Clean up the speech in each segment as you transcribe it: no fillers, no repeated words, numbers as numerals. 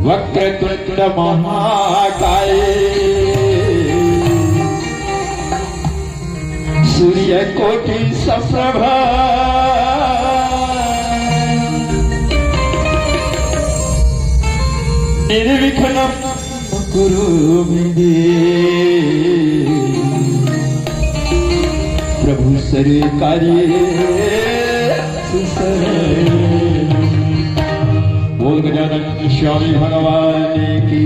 वक्रतुंड महाकाय सूर्य कोटि समप्रभ निर्विघ्नं कुरु मे देव। प्रभु सर्व कार्ये सुसरल। बोल गजानन स्वामी भगवान की।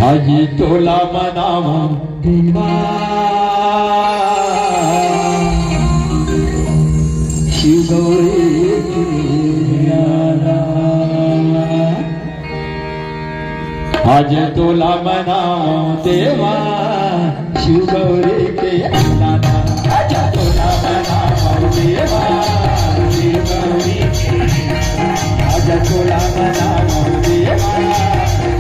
हाजी तोला मनावा देवा शिव गौरी किनारा। आज तोला मनावा देवा शिव गौरी के लाला। आज तोला मनावा देवा शिव गौरी के। आज तोला मनावा देवा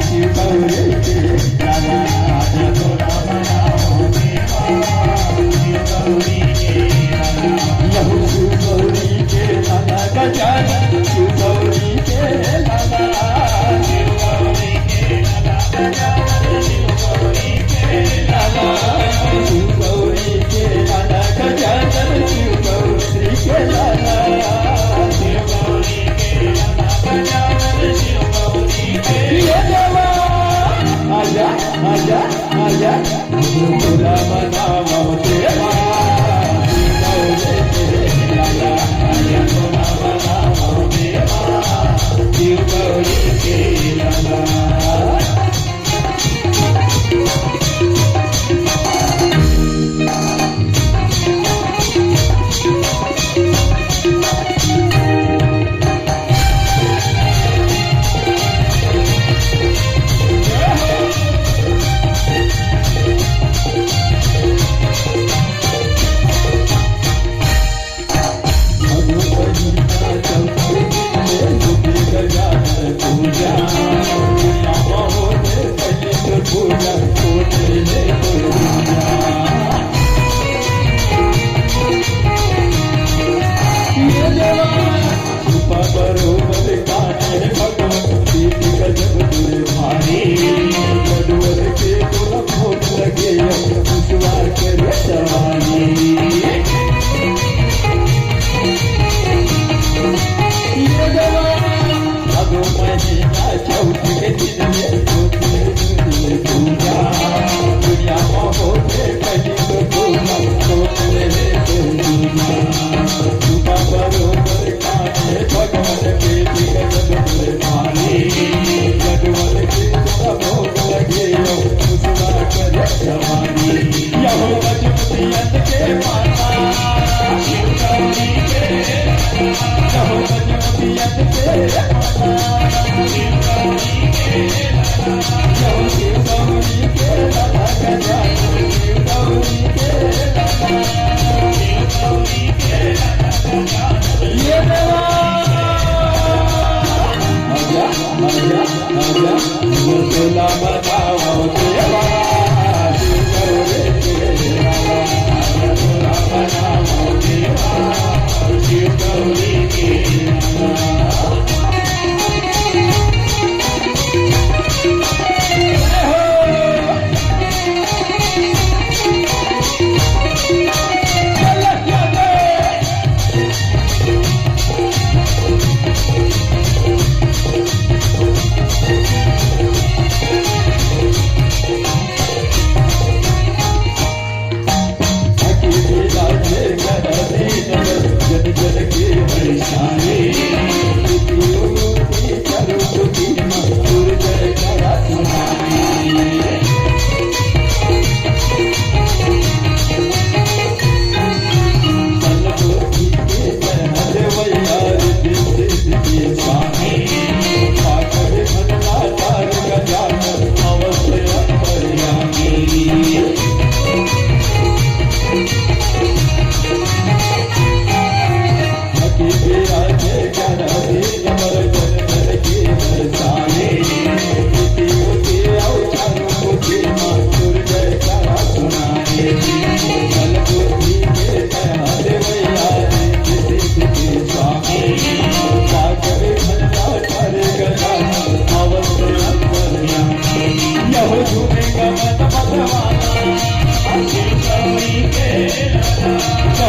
शिव गौरी के लाला। आज तोला मनावा देवा शिव गौरी के लाला। यहू शिव गौरी के लाला गजानन शिव गौरी के लाला। शिव गौरी के लाला गजानन शिव गौरी के लाला। शिव गौरी के लाला गजानन शिव गौरी के लाला। शिव गौरी के लाला गजानन शिव गौरी के लाला। आजा आजा आजा तोला मनावा देवा शिव गौरी के लाला। आजा तोला मनावा देवा शिव गौरी के लाला।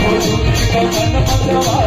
हो तुम्ही गगन मतवाले